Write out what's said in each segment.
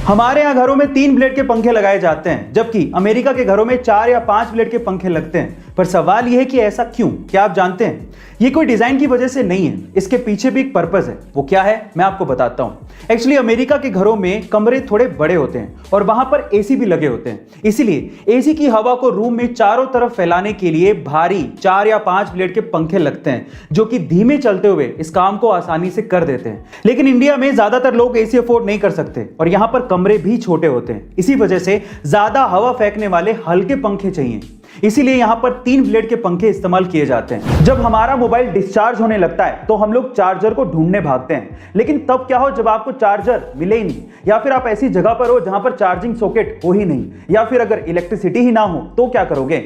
हमारे यहाँ घरों में 3 ब्लेड के पंखे लगाए जाते हैं, जबकि अमेरिका के घरों में 4 या 5 ब्लेड के पंखे लगते हैं। पर सवाल यह है कि ऐसा क्यों? क्या आप जानते हैं? ये कोई डिजाइन की वजह से नहीं है, इसके पीछे भी एक पर्पस है। वो क्या है मैं आपको बताता हूँ। एक्चुअली अमेरिका के घरों में कमरे थोड़े बड़े होते हैं और वहां पर एसी भी लगे होते हैं, इसीलिए एसी की हवा को रूम में चारों तरफ फैलाने के लिए भारी 4 या 5 ब्लेड के पंखे लगते हैं, जो कि धीमे चलते हुए इस काम को आसानी से कर देते हैं। लेकिन इंडिया में ज्यादातर लोग एसी अफोर्ड नहीं कर सकते और यहां पर कमरे भी छोटे होते हैं, इसी वजह से ज्यादा हवा फेंकने वाले हल्के पंखे चाहिए। इसीलिए यहां पर 3 ब्लेड के पंखे इस्तेमाल किए जाते हैं। जब हमारा मोबाइल डिस्चार्ज होने लगता है तो हम लोग चार्जर को ढूंढने भागते हैं, लेकिन तब क्या हो जब आपको चार्जर मिले ही नहीं, या फिर आप ऐसी जगह पर हो जहां पर चार्जिंग सॉकेट हो ही नहीं, या फिर अगर इलेक्ट्रिसिटी ही ना हो तो क्या करोगे?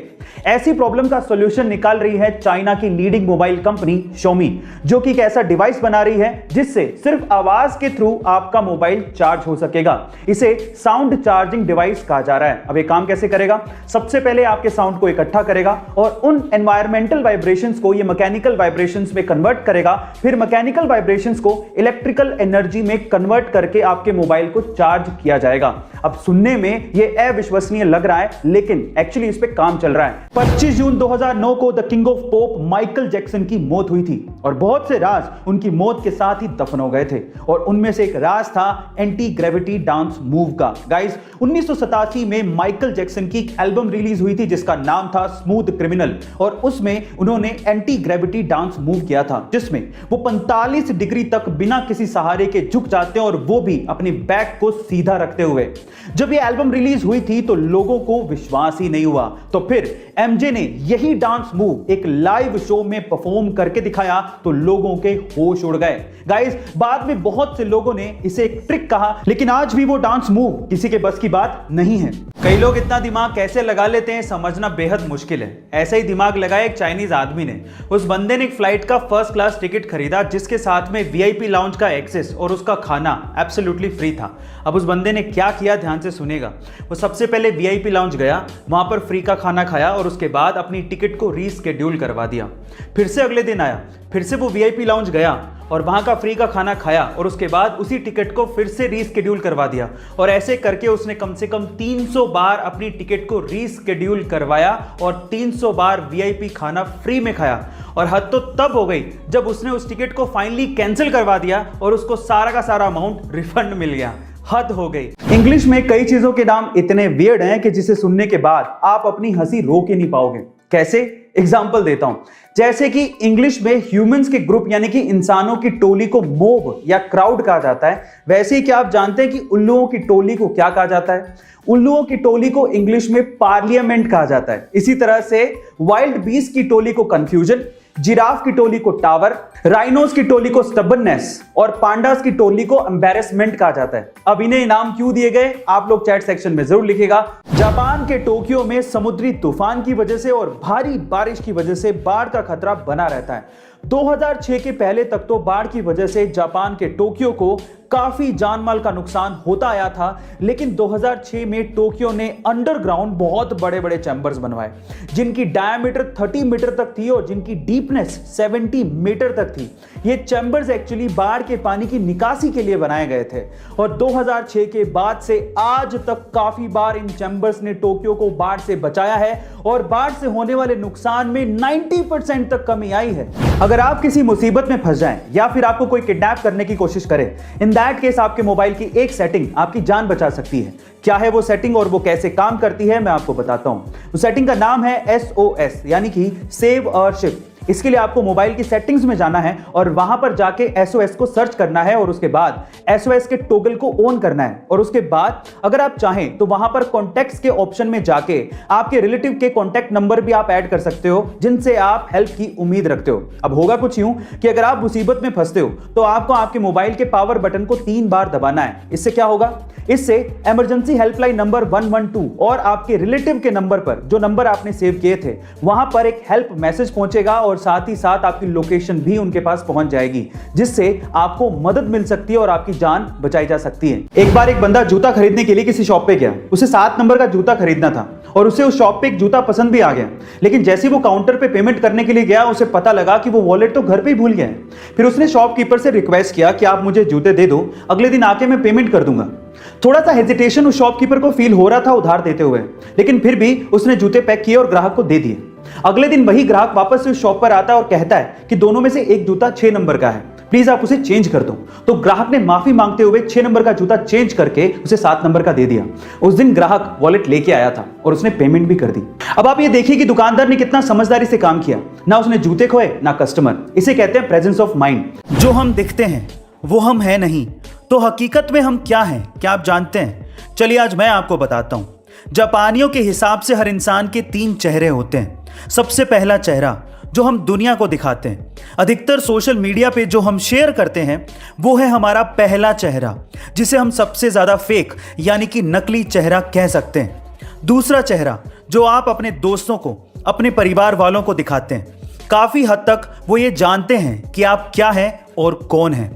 ऐसी प्रॉब्लम का सॉल्यूशन निकाल रही है चाइना की लीडिंग मोबाइल कंपनी Xiaomi, जो कि एक ऐसा डिवाइस बना रही है जिससे सिर्फ आवाज के थ्रू आपका मोबाइल चार्ज हो सकेगा। इसे साउंड चार्जिंग डिवाइस कहा जा रहा है। अब ये काम कैसे करेगा? सबसे पहले आपके साउंड को इकट्ठा करेगा और उन एनवायरमेंटल वाइब्रेशंस को ये मैकेनिकल वाइब्रेशंस में कन्वर्ट करेगा, फिर मैकेनिकल वाइब्रेशंस को इलेक्ट्रिकल एनर्जी में कन्वर्ट करके आपके मोबाइल को चार्ज किया जाएगा। अब सुनने में ये अविश्वसनीय लग रहा है, लेकिन एक्चुअली इस पे काम चल रहा है। 25 जून 2009 को the king of pop Michael Jackson की मौत हुई थी और बहुत से राज उनकी मौत के साथ ही दफन हो गए थे, और उनमें से एक राज था एंटी ग्रेविटी डांस मूव का। गाइस, 1987 में माइकल जैक्सन की एक एल्बम रिलीज हुई थी जिसका नाम था स्मूथ क्रिमिनल, और उसमें उन्होंने एंटी ग्रेविटी डांस मूव किया था, जिसमें वो 45 डिग्री तक बिना किसी सहारे के झुक जाते हैं, और वो भी अपनी बैक को सीधा रखते हुए। जब ये एल्बम रिलीज हुई थी तो लोगों को विश्वास ही नहीं हुआ, तो फिर एमजे ने यही डांस मूव एक लाइव शो में परफॉर्म करके दिखाया तो लोगों के होश उड़ गए। गाइस, बाद में बहुत से लोगों ने इसे एक ट्रिक कहा, लेकिन आज भी वो डांस मूव किसी के बस की बात नहीं है। कई लोग इतना दिमाग कैसे लगा लेते हैं समझना बेहद मुश्किल है। ऐसा ही दिमाग लगाया एक चाइनीज आदमी ने। उस बंदे ने एक फ्लाइट का फर्स्ट क्लास टिकट खरीदा जिसके साथ में वीआईपी लाउंज का एक्सेस और उसका खाना एब्सोल्युटली फ्री था। अब उस बंदे ने क्या किया, ध्यान से सुनेगा। वो सबसे पहले वीआईपी लाउंज गया, वहां पर फ्री का खाना खाया और उसके बाद अपनी टिकट को रीस्केड्यूल करवा दिया। फिर से अगले दिन आया, फिर से वो वीआईपी लाउंज गया और वहां का फ्री का खाना खाया और उसके बाद उसी टिकट को फिर से रीस्केड्यूल करवा दिया, और ऐसे करके उसने कम से कम 300 बार अपनी टिकट को रीस्केड्यूल करवाया और 300 बार वीआईपी खाना फ्री में खाया। और हद तो तब हो गई जब उसने उस टिकट को फाइनली कैंसिल करवा दिया और उसको सारा का सारा अमाउंट रिफंड मिल गया। हद हो गई। इंग्लिश में कई चीजों के नाम इतने वियर्ड हैं कि जिसे सुनने के बाद आप अपनी हंसी रोक ही नहीं पाओगे। कैसे? एग्जाम्पल देता हूं। जैसे कि इंग्लिश में ह्यूमंस के ग्रुप यानी कि इंसानों की टोली को मोब या क्राउड कहा जाता है, वैसे ही क्या आप जानते हैं कि उल्लुओं की टोली को क्या कहा जाता है? उल्लुओं की टोली को इंग्लिश में पार्लियामेंट कहा जाता है। इसी तरह से वाइल्ड बीस्ट की टोली को कंफ्यूजन, जिराफ की टोली को टावर, राइनोस की टोली को स्टबर्ननेस और पांडास की टोली को एम्बैरेसमेंट कहा जाता है। अब इन्हें इनाम क्यों दिए गए आप लोग चैट सेक्शन में जरूर लिखिएगा। जापान के टोक्यो में समुद्री तूफान की वजह से और भारी बारिश की वजह से बाढ़ का खतरा बना रहता है। 2006 के पहले तक तो बाढ़ की वजह से जापान के टोक्यो को काफी जानमाल का नुकसान होता आया था, लेकिन 2006 में टोक्यो ने अंडरग्राउंड बहुत बड़े बड़े चैम्बर्स बनवाए जिनकी डायमीटर 30 मीटर तक थी और जिनकी डीपनेस 70 मीटर तक थी। ये चैम्बर्स एक्चुअली बाढ़ के पानी की निकासी के लिए बनाए गए थे, और 2006 के बाद से आज तक काफी बार इन चैम्बर्स ने टोक्यो को बाढ़ से बचाया है और बाढ़ से होने वाले नुकसान में 90% तक कमी आई है। अगर आप किसी मुसीबत में फंस जाएं या फिर आपको कोई किडनैप करने की कोशिश करे, इन दैट केस आपके मोबाइल की एक सेटिंग आपकी जान बचा सकती है। क्या है वो सेटिंग और वो कैसे काम करती है मैं आपको बताता हूं। उस सेटिंग का नाम है SOS यानी कि सेव अ शिप। इसके लिए आपको मोबाइल की सेटिंग्स में जाना है और वहां पर जाके SOS को सर्च करना है और उसके बाद SOS के टॉगल को ऑन करना है, और उसके बाद अगर आप चाहें तो वहां पर कॉन्टैक्ट्स के ऑप्शन में जाके आपके रिलेटिव के कॉन्टैक्ट नंबर भी आप ऐड कर सकते हो जिनसे आप हेल्प की उम्मीद रखते हो। अब होगा कुछ यूं कि अगर आप मुसीबत में फंसते हो तो आपको आपके मोबाइल के पावर बटन को 3 बार दबाना है। इससे क्या होगा? इससे इमरजेंसी हेल्पलाइन नंबर 112 और आपके रिलेटिव के नंबर पर, जो नंबर आपने सेव किए थे, वहां पर एक हेल्प मैसेज पहुंचेगा और साथ ही साथ आपकी लोकेशन भी उनके पास पहुंच जाएगी, जिससे आपको मदद मिल सकती है और आपकी जान बचाई जा सकती है। एक बार एक बंदा जूता खरीदने के लिए किसी शॉप पे गया। उसे 7 नंबर का जूता खरीदना था और उसे उस शॉप पे एक जूता पसंद भी आ गया। लेकिन जैसे ही वो काउंटर पे पेमेंट करने के लिए गया, उसे पता लगा कि वो वॉलेट तो घर पे ही भूल गया है। फिर उसने शॉपकीपर से रिक्वेस्ट किया कि आप मुझे जूते दे दो, अगले दिन आके मैं पेमेंट कर दूंगा। थोड़ा सा हेजिटेशन उस शॉपकीपर को फील हो रहा था उधार देते हुए, लेकिन फिर भी उसने जूते पैक किए और ग्राहक को दे दिए। अगले दिन वही ग्राहक वापस से उस शॉप पर आता है और कहता है कि दोनों में से एक जूता 6 नंबर का है, प्लीज आप उसे चेंज कर दो। तो ग्राहक ने माफी मांगते हुए 6 नंबर का जूता चेंज करके उसे 7 नंबर का दे दिया। उस दिन ग्राहक वॉलेट लेके आया था और उसने पेमेंट भी कर दी। अब आप ये देखिए कि दुकानदार ने कितना समझदारी से काम किया, ना उसने जूते खोए ना कस्टमर। इसे कहते हैं प्रेजेंस ऑफ माइंड। जो हम दिखते हैं वो हम हैं नहीं, तो हकीकत में हम क्या हैं, क्या आप जानते हैं? चलिए आज मैं आपको बताता हूं। जापानियों के हिसाब से हर इंसान के 3 चेहरे होते हैं। सबसे पहला चेहरा जो हम दुनिया को दिखाते हैं, अधिकतर सोशल मीडिया पे जो हम शेयर करते हैं, वो है हमारा पहला चेहरा, जिसे हम सबसे ज्यादा फेक यानी कि नकली चेहरा कह सकते हैं। दूसरा चेहरा जो आप अपने दोस्तों को, अपने परिवार वालों को दिखाते हैं, काफी हद तक वो ये जानते हैं कि आप क्या हैं और कौन हैं,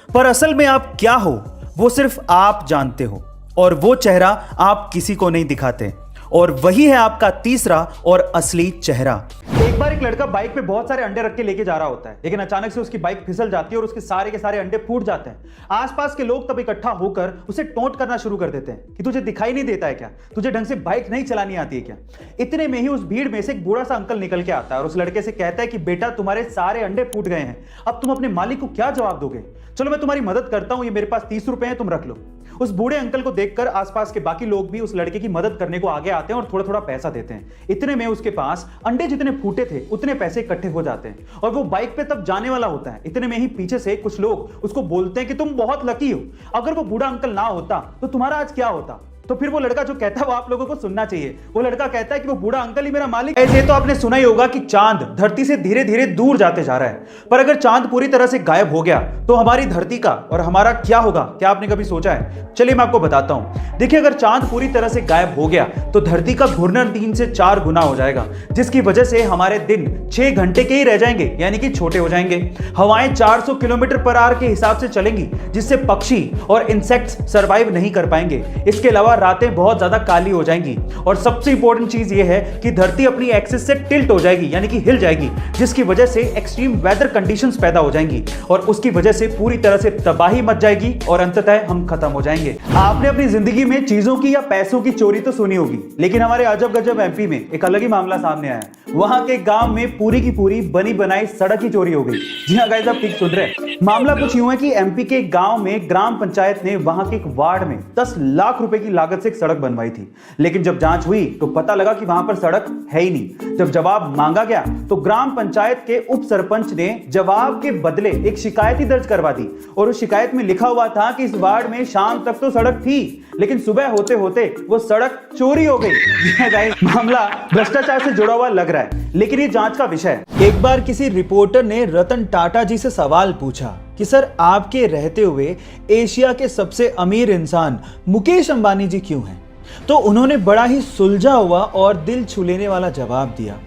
पर असल में आप क्या हो वो सिर्फ आप जानते हो, और वो चेहरा आप किसी को नहीं दिखाते। और वही है आपका तीसरा और असली चेहरा। एक बार एक लड़का बाइक पे बहुत सारे अंडे रख के लेके जा रहा होता है, लेकिन अचानक से उसकी बाइक फिसल जाती है और उसके सारे के सारे अंडे फूट जाते हैं। आसपास के लोग तब इकट्ठा होकर उसे टोंट करना शुरू कर देते हैं कि तुझे दिखाई नहीं देता है क्या, तुझे ढंग से बाइक नहीं चलानी आती है क्या। इतने में ही उस भीड़ में से एक बूढ़ा सा अंकल निकल के आता है और उस लड़के से कहता है कि बेटा तुम्हारे सारे अंडे फूट गए हैं, अब तुम अपने मालिक को क्या जवाब दोगे? चलो मैं तुम्हारी मदद करता हूं, ये मेरे पास 30 रुपए हैं, तुम रख लो। उस बूढ़े अंकल को देखकर आसपास के बाकी लोग भी उस लड़के की मदद करने को आगे आते हैं और थोड़ा थोड़ा पैसा देते हैं। इतने में उसके पास अंडे जितने फूटे थे उतने पैसे इकट्ठे हो जाते हैं और वो बाइक पे तब जाने वाला होता है। इतने में ही पीछे से कुछ लोग उसको बोलते हैं कि तुम बहुत लकी हो, अगर वो बूढ़ा अंकल ना होता तो तुम्हारा आज क्या होता। तो फिर वो लड़का जो कहता है वो आप लोगों को सुनना चाहिए। वो लड़का कहता है कि वो बूढ़ा अंकल ही मेरा मालिक है। ऐसे तो आपने सुना ही होगा कि चांद धरती से धीरे धीरे दूर जाते जा रहा है, पर अगर चांद पूरी तरह से गायब हो गया तो हमारी धरती का और हमारा क्या होगा, क्या आपने कभी सोचा है? चलिए मैं आपको बताता हूं। देखिए, अगर चांद पूरी तरह से गायब हो गया तो धरती का घूर्णन 3 से 4 गुना हो जाएगा, जिसकी वजह से हमारे दिन 6 घंटे के ही रह जाएंगे, यानी कि छोटे हो जाएंगे। हवाएं 400 किलोमीटर पर आवर के हिसाब से चलेंगी, जिससे पक्षी और इंसेक्ट्स सर्वाइव नहीं कर पाएंगे। इसके अलावा रातें बहुत ज्यादा काली हो जाएंगी और सबसे इंपॉर्टेंट चीज यह है कि धरती अपनी एक्सिस से टिल्ट हो जाएगी, यानी कि हिल जाएगी, जिसकी वजह से एक्सट्रीम वेदर कंडीशंस पैदा हो जाएंगी और उसकी वजह से पूरी तरह से तबाही मच जाएगी और अंततः हम खत्म हो जाएंगे। आपने अपनी जिंदगी में चीजों की या पैसों की चोरी तो सुनी होगी, लेकिन हमारे अजब गजब एमपी में एक अलग ही मामला सामने आया। वहां के गांव में पूरी की पूरी बनी बनाई सड़क की चोरी हो गई। जी हाँ गाइस, आप ठीक सुन रहे हैं। मामला कुछ यूं है कि एमपी के गांव में ग्राम पंचायत ने वहां के एक वार्ड में 10 लाख रुपए की लागत से एक सड़क बनवाई थी, लेकिन जब जांच हुई तो पता लगा कि वहां पर सड़क है ही नहीं। जब जवाब मांगा गया तो ग्राम पंचायत के उप सरपंच ने जवाब के बदले एक शिकायत ही दर्ज करवा दी और उस शिकायत में लिखा हुआ था कि इस वार्ड में शाम तक तो सड़क थी, लेकिन सुबह होते होते वो सड़क चोरी हो गई। मामला भ्रष्टाचार से जुड़ा हुआ लग रहा है, लेकिन ये जांच का विषय है। एक बार किसी रिपोर्टर ने रतन टाटा जी से सवाल पूछा कि सर, आपके रहते हुए एशिया के सबसे अमीर इंसान मुकेश अंबानी जी क्यों हैं? तो उन्होंने बड़ा ही सुलझा हुआ और दिल छू लेने वाला जवाब दिया।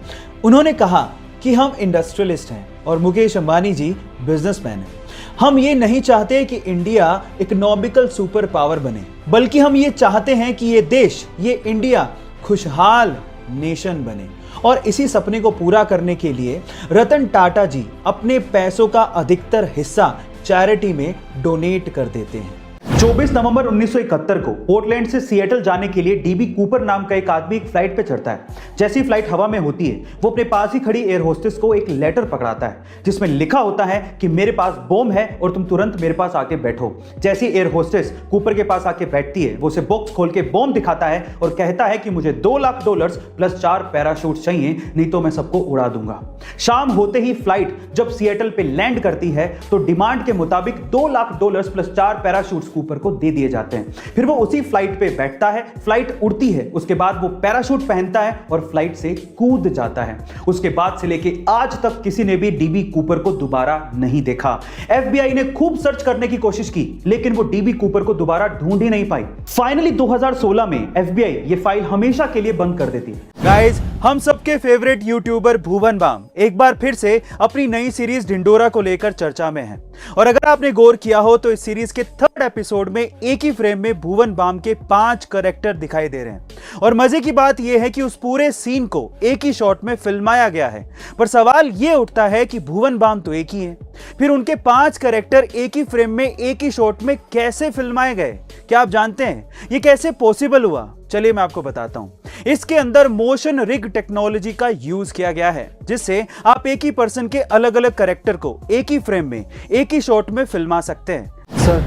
उन्होंने कहा कि हम इंडस्ट्रियलिस्ट हैं और मुकेश अंबानी जी बिजनेसमैन हैं। हम ये नहीं चाहते कि इंडिया इकोनॉमिकल सुपर पावर बने, बल्कि हम ये चाहते हैं कि ये देश, ये इंडिया खुशहाल नेशन बने। और इसी सपने को पूरा करने के लिए रतन टाटा जी अपने पैसों का अधिकतर हिस्सा चैरिटी में डोनेट कर देते हैं। 24 नवंबर 1971 को पोर्टलैंड से सिएटल जाने के लिए डीबी कूपर नाम का एक आदमी एक फ्लाइट पे चढ़ता है। जैसी फ्लाइट हवा में होती है, वो अपने पास ही खड़ी एयर होस्टेस को एक लेटर पकड़ाता है जिसमें लिखा होता है कि मेरे पास बॉम्ब है और तुम तुरंत मेरे पास आके बैठो। जैसी एयर होस्टेस कूपर के पास आके बैठती है, वो उसे बॉक्स खोल के बॉम्ब दिखाता है और कहता है कि मुझे $2 लाख प्लस 4 पैराशूट चाहिए, नहीं तो मैं सबको उड़ा दूंगा। शाम होते ही फ्लाइट जब सिएटल पे लैंड करती है तो डिमांड के मुताबिक $2 लाख प्लस 4 पैराशूट कूपर को दे दिए जाते हैं। फिर वो उसी फ्लाइट पे बैठता है, फ्लाइट उड़ती है, उसके बाद वो पैराशूट पहनता है और फ्लाइट से कूद जाता है। उसके बाद से लेके आज तक किसी ने भी डीबी कूपर को दोबारा नहीं देखा। एफबीआई ने खूब सर्च करने की कोशिश की, लेकिन वो डीबी कूपर को दोबारा ढूंढ ही नहीं पाई। फाइनली 2016 में एफबीआई ये फाइल हमेशा के लिए बंद कर देती है। गाइस, हम सबके फेवरेट यूट्यूबर भुवन बाम एक बार फिर से अपनी नई सीरीज ढिंडोरा को लेकर चर्चा में है, और अगर आपने गौर किया हो तो इस सीरीज के 3rd एपिसोड में एक ही फ्रेम में भुवन बाम के 5 कैरेक्टर दिखाई दे रहे हैं और मजे की बात यह है कि उस पूरे सीन को एक ही शॉट में फिल्माया गया है। पर सवाल यह उठता है कि भुवन बाम तो एक ही है, फिर उनके 5 कैरेक्टर एक ही फ्रेम में एक ही शॉट में कैसे फिल्माए गए? क्या आप जानते हैं ये कैसे पॉसिबल हुआ? चलिए मैं आपको बताता हूं। इसके अंदर मोशन रिग टेक्नोलॉजी का यूज किया गया है, जिससे आप एक ही पर्सन के अलग अलग कैरेक्टर को एक ही फ्रेम में एक ही शॉट में फिल्मा सकते हैं। सर,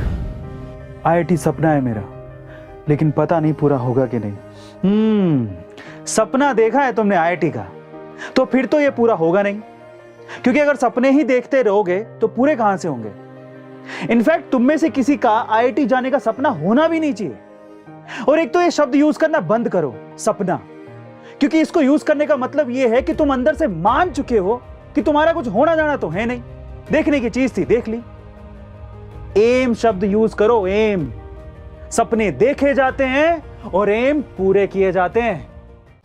आईआईटी सपना है मेरा, लेकिन पता नहीं पूरा होगा कि नहीं। सपना देखा है तुमने आईआईटी का, तो फिर तो ये पूरा होगा नहीं, क्योंकि अगर सपने ही देखते रहोगे तो पूरे कहां से होंगे। इनफैक्ट तुम में से किसी का आईआईटी जाने का सपना होना भी नहीं चाहिए। और एक तो ये शब्द यूज करना बंद करो, सपना, क्योंकि इसको यूज करने का मतलब ये है कि तुम अंदर से मान चुके हो कि तुम्हारा कुछ होना जाना तो है नहीं, देखने की चीज थी, देख ली। एम शब्द यूज करो, एम। सपने देखे जाते हैं और एम पूरे किए जाते हैं।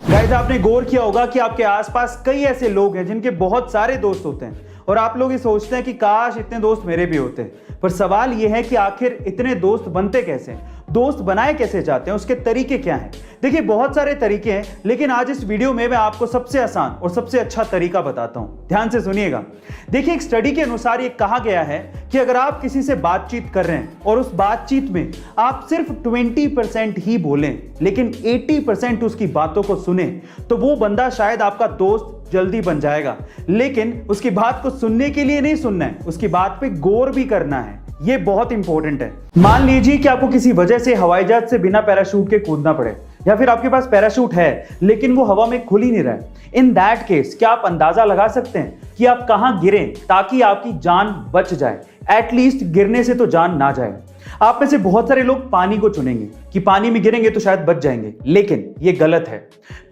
गाइस, आपने गौर किया होगा कि आपके आसपास कई ऐसे लोग हैं जिनके बहुत सारे दोस्त होते हैं और आप लोग ये सोचते हैं कि काश इतने दोस्त मेरे भी होते। पर सवाल यह है कि आखिर इतने दोस्त बनते कैसे हैं, दोस्त बनाए कैसे जाते हैं, उसके तरीके क्या हैं? देखिए, बहुत सारे तरीके हैं, लेकिन आज इस वीडियो में मैं आपको सबसे आसान और सबसे अच्छा तरीका बताता हूं। ध्यान से सुनिएगा। देखिए, एक स्टडी के अनुसार ये कहा गया है कि अगर आप किसी से बातचीत कर रहे हैं और उस बातचीत में आप सिर्फ 20% ही बोलें, लेकिन 80% उसकी बातों को सुने, तो वो बंदा शायद आपका दोस्त जल्दी बन जाएगा। लेकिन उसकी बात को सुनने के लिए नहीं सुनना है, उसकी बात पे गौर भी करना है। ये बहुत इंपॉर्टेंट है। मान लीजिए कि आपको किसी वजह से हवाई जहाज से बिना पैराशूट के कूदना पड़े, या फिर आपके पास पैराशूट है लेकिन वो हवा में खुल ही नहीं रहा है। इन दैट केस क्या आप अंदाजा लगा सकते हैं कि आप कहां गिरें ताकि आपकी जान बच जाए? एटलीस्ट गिरने से तो जान ना जाए। आप में से बहुत सारे लोग पानी को चुनेंगे कि पानी में गिरेंगे तो शायद बच जाएंगे, लेकिन ये गलत है।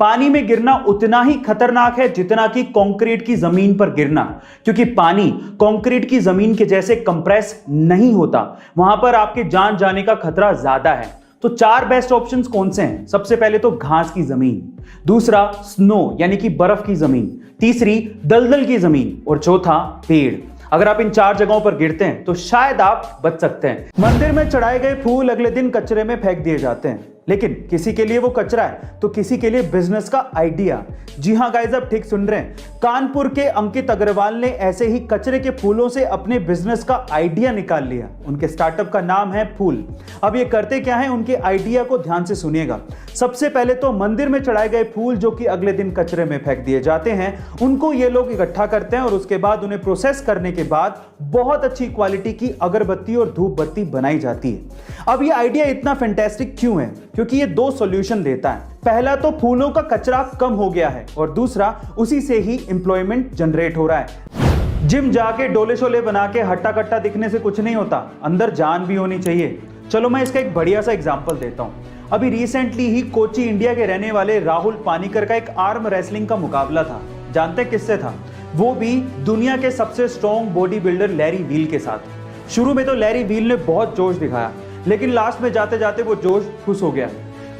पानी में गिरना उतना ही खतरनाक है जितना कि कंक्रीट की जमीन पर गिरना, क्योंकि पानी कंक्रीट की जमीन के जैसे कंप्रेस नहीं होता। वहां पर आपके जान जाने का खतरा ज्यादा है। तो 4 बेस्ट ऑप्शंस कौन से हैं? सबसे पहले तो घास की जमीन, दूसरा स्नो यानी कि बर्फ की जमीन, तीसरी दलदल की जमीन और चौथा पेड़। अगर आप इन 4 जगहों पर गिरते हैं तो शायद आप बच सकते हैं। मंदिर में चढ़ाए गए फूल अगले दिन कचरे में फेंक दिए जाते हैं, लेकिन किसी के लिए वो कचरा है तो किसी के लिए बिजनेस का आइडिया। जी हां गाइस, आप ठीक सुन रहे हैं। कानपुर के अंकित अग्रवाल ने ऐसे ही कचरे के फूलों से अपने बिजनेस का आइडिया निकाल लिया। उनके स्टार्टअप का नाम है फूल। अब ये करते क्या है, उनके आइडिया को ध्यान से सुनिएगा। सबसे पहले तो मंदिर में चढ़ाए गए फूल जो कि अगले दिन कचरे में फेंक दिए जाते हैं, उनको ये लोग इकट्ठा करते हैं और उसके बाद उन्हें प्रोसेस करने के बाद बहुत अच्छी क्वालिटी की अगरबत्ती और धूप बत्ती बनाई जाती है। अब ये आइडिया इतना फैंटास्टिक क्यों है? क्योंकि ये 2 सॉल्यूशन देता है। पहला तो फूलों का कचरा कम हो गया है और दूसरा उसी से ही एम्प्लॉयमेंट जनरेट हो रहा है। जिम जाके डोले शोले बना के हट्टा कट्टा दिखने से कुछ नहीं होता, अंदर जान भी होनी चाहिए। चलो मैं इसका एक बढ़िया सा एग्जांपल देता हूं। अभी रिसेंटली ही कोची इंडिया के रहने वाले राहुल पानीकर का एक आर्म रेसलिंग का मुकाबला था। जानते किससे था? वो भी दुनिया के सबसे strong body builder Larry Wheel के साथ। शुरू में तो लैरी वील ने बहुत जोश दिखाया, लेकिन लास्ट में जाते जाते वो जोश खुश हो गया।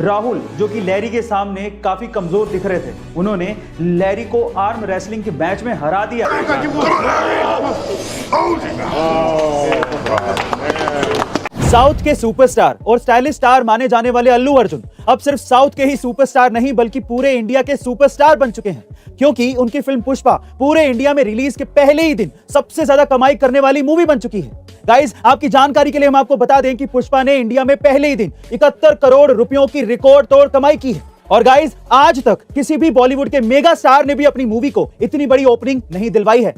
राहुल, जो कि लैरी के सामने काफी कमजोर दिख रहे थे, उन्होंने लैरी को आर्म रेसलिंग के मैच में हरा दिया। साउथ के सुपरस्टार और स्टाइलिश स्टार माने जाने वाले अल्लू अर्जुन अब सिर्फ साउथ के ही सुपरस्टार नहीं बल्कि पूरे इंडिया के सुपरस्टार बन चुके हैं, क्योंकि उनकी फिल्म पुष्पा पूरे इंडिया में रिलीज के पहले ही दिन सबसे ज्यादा कमाई करने वाली मूवी बन चुकी है। गाइस, आपकी जानकारी के लिए हम आपको बता दें कि पुष्पा ने इंडिया में पहले ही दिन 71 करोड़ रुपयों की रिकॉर्ड तोड़ कमाई की है। और गाइस, आज तक किसी भी बॉलीवुड के मेगा स्टार ने भी अपनी मूवी को इतनी बड़ी ओपनिंग नहीं दिलवाई है।